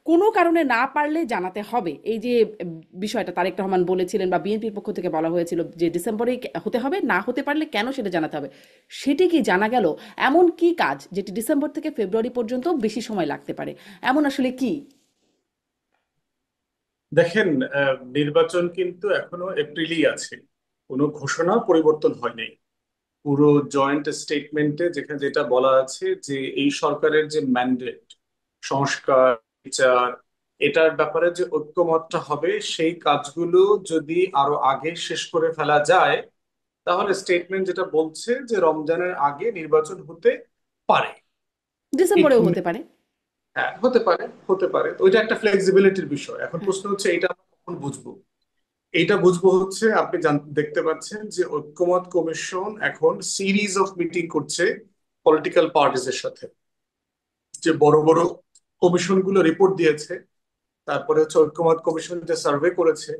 কোনো কারণে না পারলে জানাতে হবে, এই যে বিষয়টা তারেক রহমান বলেছিলেন বা বিএনপির পক্ষ থেকে বলা হয়েছিল যে ডিসেম্বরেই হতে হবে, না হতে পারলে কেন সেটা জানাতে হবে, সেটি কি জানা গেল? এমন কি কাজ যেটি ডিসেম্বর থেকে ফেব্রুয়ারি পর্যন্ত বেশি সময় লাগতে পারে, এমন আসলে কি? দেখেন, নির্বাচন কিন্তু এখনো এপ্রিলেই আছে। কোনো ঘোষণা পরিবর্তন হয়নি। পুরো জয়েন্ট স্টেটমেন্টে যেখানে যেটা বলা আছে যে এই সরকারের যে ম্যান্ডেট, সংস্কার, বিচার, এটার ব্যাপারে যে ঐক্যমতটা হবে, সেই কাজগুলো যদি আরো আগে শেষ করে ফেলা যায়, তাহলে স্টেটমেন্ট যেটা বলছে যে রমজানের আগে নির্বাচন হতে পারে। ইট, ডিসেম্বরেও হতে পারে। হ্যাঁ, হতে পারে, হতে পারে। তো ওইটা একটা ফ্লেক্সিবিলিটির বিষয়। এখন হ্যাঁ। প্রশ্ন হচ্ছে এইটা আমরা কখন বুঝবো। এইটা বুঝবো হচ্ছে আপনি দেখতে পাচ্ছেন যে ঐক্যমত কমিশন এখন সিরিজ অফ মিটিং করছে পলিটিক্যাল পার্টিস এর সাথে। যে বড় বড় কমিশন গুলো রিপোর্ট দিয়েছে, তারপরে হচ্ছে ঐক্যমত কমিশন যে সার্ভে করেছে,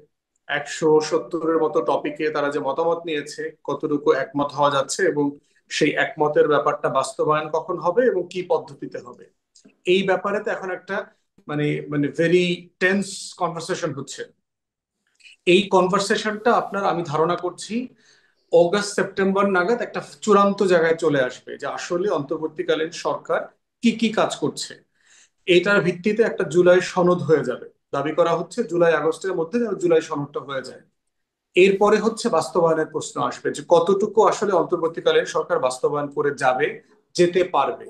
170-এর মতো টপিকে তারা যে মতামত নিয়েছে, কতটুকু একমত হওয়া যাচ্ছে এবং সেই একমতের ব্যাপারটা বাস্তবায়ন কখন হবে এবং কি পদ্ধতিতে হবে, এই ব্যাপারে তো এখন একটা মানে মানে ভেরি টেন্স কনভারসেশন হচ্ছে। এই কনভারসেশনটা আপনার, আমি ধারণা করছি, অগাস্ট সেপ্টেম্বর নাগাদ একটা চূড়ান্ত জায়গায় চলে আসবে যে আসলে অন্তর্বর্তীকালীন সরকার কি কি কাজ করছে। এটার ভিত্তিতে একটা জুলাই সনদ হয়ে যাবে। দাবি করা হচ্ছে জুলাই আগস্টের মধ্যে যেন জুলাই সনদটা হয়ে যায়। এরপরে হচ্ছে বাস্তবায়নের প্রশ্ন আসবে যে কতটুকু আসলে অন্তর্বর্তীকালীন সরকার বাস্তবায়ন করে যাবে, যেতে পারবে।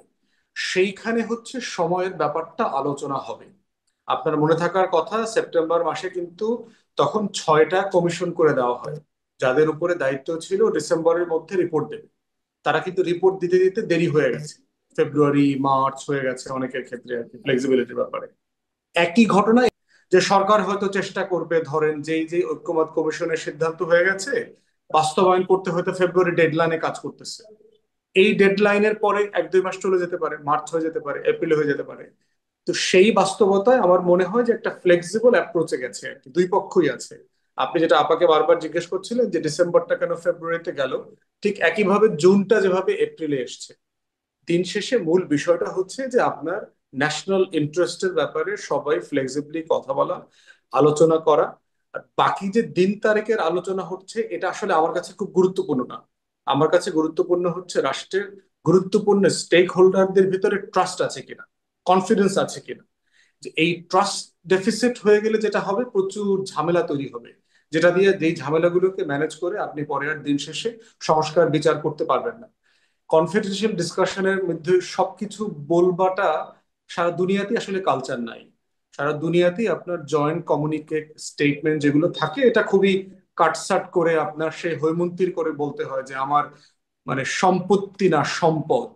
সেইখানে হচ্ছে সময়ের ব্যাপারটা আলোচনা হবে। আপনার মনে থাকার কথা, সেপ্টেম্বর মাসে কিন্তু তখন 6টা কমিশন করে দেওয়া হয়, যাদের উপরে দায়িত্ব ছিল ডিসেম্বরের মধ্যে রিপোর্ট দেবে। তারা কিন্তু রিপোর্ট দিতে দিতে দেরি হয়ে গেছে, ফেব্রুয়ারি মার্চ হয়ে গেছে অনেকের ক্ষেত্রে আর কি, ফ্লেক্সিবিলিটির ব্যাপারে। একই ঘটনা, যে সরকার হয়তো চেষ্টা করবে, ধরেন যেই যে ঐক্যমত কমিশনের সিদ্ধান্ত হয়ে গেছে, বাস্তবায়ন করতে হয়তো ফেব্রুয়ারি ডেডলাইনে কাজ করতেছে। এই ডেডলাইনের পরে 1-2 মাস চলে যেতে পারে, মার্চ হয়ে যেতে পারে, এপ্রিল হয়ে যেতে পারে। তো সেই বাস্তবতায় আমার মনে হয় যে একটা ফ্লেক্সিবল অ্যাপ্রোচে গেছে আর কি, দুই পক্ষই আছে। আপনি যেটা আপাকে বারবার জিজ্ঞেস করছিলেন যে ডিসেম্বরটা কেন ফেব্রুয়ারিতে গেল, ঠিক একইভাবে জুনটা যেভাবে এপ্রিলে এসছে। দিন শেষে মূল বিষয়টা হচ্ছে যে আপনার ন্যাশনাল ইন্টারেস্টের ব্যাপারে সবাই ফ্লেক্সিবলি কথা বলা, আলোচনা করা। আর বাকি যে দিন তারিখের আলোচনা হচ্ছে, এটা আসলে আমার কাছে খুব গুরুত্বপূর্ণ না। আমার কাছে গুরুত্বপূর্ণ হচ্ছে রাষ্ট্রের গুরুত্বপূর্ণ স্টেক হোল্ডারদের ভিতরে ট্রাস্ট আছে কিনা, কনফিডেন্স আছে কিনা। যে এই ট্রাস্ট ডেফিসিট হয়ে গেলে যেটা হবে, প্রচুর ঝামেলা তৈরি হবে, যেটা দিয়ে যেই ঝামেলাগুলোকে ম্যানেজ করে আপনি পরে আর দিন শেষে সংস্কার বিচার করতে পারবেন না। কনফিডেন্সিয়াল ডিসকাশনের মধ্যে সবকিছু বলবাটা সারা দুনিয়াতে আসলে কালচার নাই। সারা দুনিয়াতেই আপনার জয়েন্ট কমিউনিকেট স্টেটমেন্ট যেগুলো থাকে, এটা খুবই কাটসাট করে আপনার সেই হৈমন্তীর করে বলতে হয় যে আমার মানে সম্পত্তি না সম্পদ।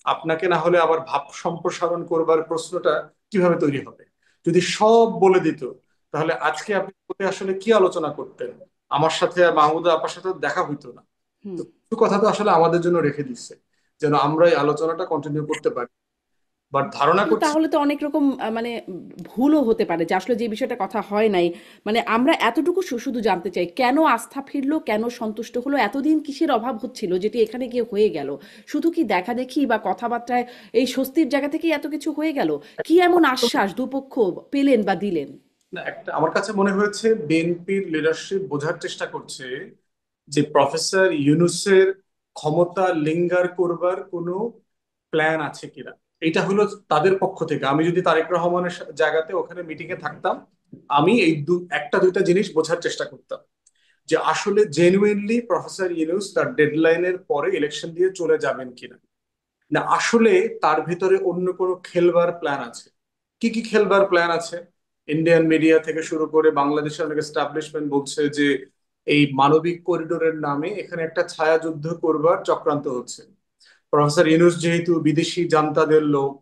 আপনাকে না হলে আবার ভাব সম্প্রসারণ করবার প্রশ্নটা কিভাবে তৈরি হবে। যদি সব বলে দিত, তাহলে আজকে আপনি আসলে কি আলোচনা করতেন? আমার সাথে আর মাহমুদা আপার সাথে দেখা হইতো না। হুম। তো কিছু কথা তো আসলে আমাদের জন্য রেখে দিচ্ছে, যেন আমরা এই আলোচনাটা কন্টিনিউ করতে পারি। বাট ধারণা কিন্তু করছি, তাহলে তো অনেক রকম মানে ভুলও হতে পারে যে আসলে যে বিষয়টা কথা হয় নাই। মানে আমরা এতটুকু শুধু জানতে চাই কেন আস্থা ফিরলো, কেন সন্তুষ্ট হলো, এতদিন কিসের অভাব হচ্ছিল যেটি এখানে গিয়ে হয়ে গেল? শুধু কি দেখা দেখি বা কথাবার্তায় এই স্বস্তির জায়গা থেকেই এত কিছু হয়ে গেল? কি এমন আশ্বাস দুপক্ষ পেলেন বা দিলেন? না, একটা আমার কাছে মনে হয়েছে বিএনপির লিডারশিপ বোঝার চেষ্টা করছে যে প্রফেসর ইউনূসের ক্ষমতা লিঙ্গার করবার কোনো প্ল্যান আছে কিনা। এটা হলো তাদের পক্ষ থেকে। আমি যদি তারেক রহমানের জায়গাতে ওখানে মিটিং এ থাকতাম, আমি এই একটা দুইটা জিনিস বোঝার চেষ্টা করতাম যে আসলে জেনুইনলি প্রফেসর ইউনূস তার ডেডলাইনের পরে ইলেকশন দিয়ে চলে যাবেন কিনা, না আসলে তার ভিতরে অন্য কোনো খেলবার প্ল্যান আছে। কি কি খেলবার প্ল্যান আছে? ইন্ডিয়ান মিডিয়া থেকে শুরু করে বাংলাদেশের অনেক এস্টাবলিশমেন্ট বলছে যে এই মানবিক করিডোরের নামে এখানে একটা ছায়াযুদ্ধ করবার চক্রান্ত হচ্ছে। প্রফেসর ইউনূস যেহেতু বিদেশি জান্তাদের লোক,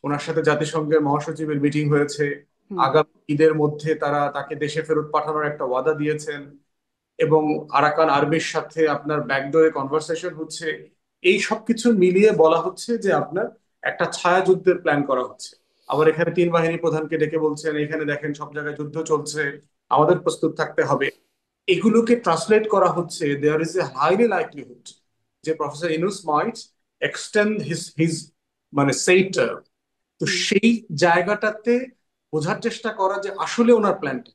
ওনার সাথে জাতিসংঘের মহাসচিবের মিটিং হয়েছে, হুম। আগামী ঈদের মধ্যে তারা তাকে দেশে ফেরত পাঠানোর একটা ওয়াদা দিয়েছেন, এবং আরাকান আর্মির সাথে আপনার ব্যাকডোরে কনভারসেশন হচ্ছে। এই সবকিছু মিলিয়ে বলা হচ্ছে যে আপনার একটা ছায়া যুদ্ধের প্ল্যান করা হচ্ছে। আবার এখানে 3 বাহিনী প্রধানকে ডেকে বলছেন এখানে দেখেন সব জায়গায় যুদ্ধ চলছে, আমাদের প্রস্তুত থাকতে হবে। এগুলোকে ট্রান্সলেট করা হচ্ছে there is a highly likelihood যে professor Yunus might extend his his মানে সেই টার্ম। তো হুম। সেই জায়গাটাতে বোঝার চেষ্টা করা যে আসলে ওনার প্ল্যানটা।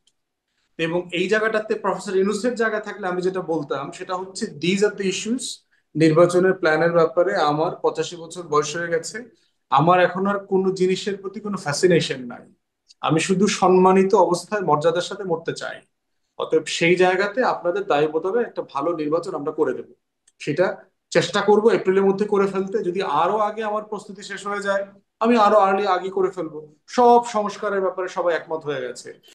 এবং এই জায়গাটাতে প্রফেসর ইউনূসের জায়গা থাকলে আমি যেটা বলতাম সেটা হচ্ছে দিজ আর দ্য ইস্যুস। নির্বাচনের প্ল্যানের ব্যাপারে আমার 85 বছর বয়স হয়ে গেছে, আমার এখন আর কোনো জিনিসের প্রতি কোনো ফ্যাসিনেশন নাই। আমি শুধু সম্মানিত অবস্থায় মর্যাদার সাথে মরতে চাই। অতএব সেই জায়গাতে আপনাদের দায়বদ্ধতা একটা ভালো নির্বাচন আমরা করে দেব, সেটা চেষ্টা করব এপ্রিলের মধ্যে করে ফেলতে। যদি আরো আগে আমার প্রস্তুতি শেষ হয়ে যায়, আমি আরো আগে করে ফেলবো। সব সংস্কারের ব্যাপারে সবাই একমত হয়ে গেছে।